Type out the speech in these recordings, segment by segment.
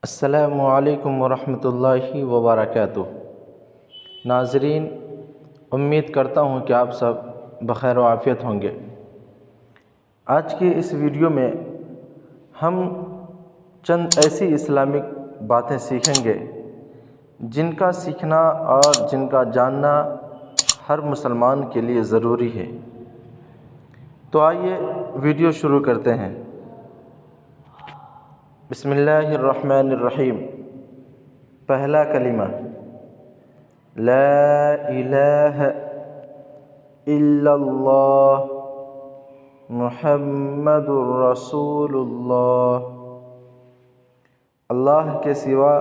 السلام علیکم ورحمۃ اللہ وبرکاتہ۔ ناظرین، امید کرتا ہوں کہ آپ سب بخیر و عافیت ہوں گے۔ آج کی اس ویڈیو میں ہم چند ایسی اسلامک باتیں سیکھیں گے جن کا سیکھنا اور جن کا جاننا ہر مسلمان کے لیے ضروری ہے۔ تو آئیے ویڈیو شروع کرتے ہیں۔ بسم اللہ الرحمن الرحیم۔ پہلا کلمہ لا الہ الا اللہ محمد الرسول اللہ۔ اللہ کے سوا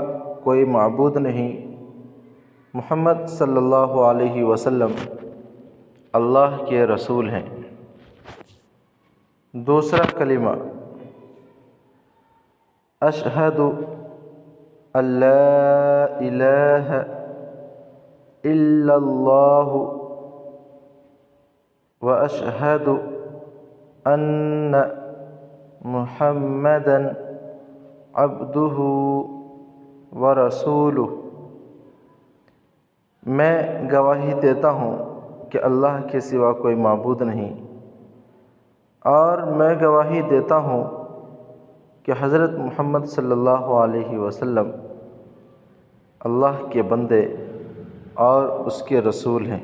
کوئی معبود نہیں، محمد صلی اللہ علیہ وسلم اللہ کے رسول ہیں۔ دوسرا کلمہ اشہد ان لا الہ الا اللہ واشہد ان محمدا عبدہ ورسولہ۔ میں گواہی دیتا ہوں کہ اللہ کے سوا کوئی معبود نہیں، اور میں گواہی دیتا ہوں کہ حضرت محمد صلی اللہ علیہ وسلم اللہ کے بندے اور اس کے رسول ہیں۔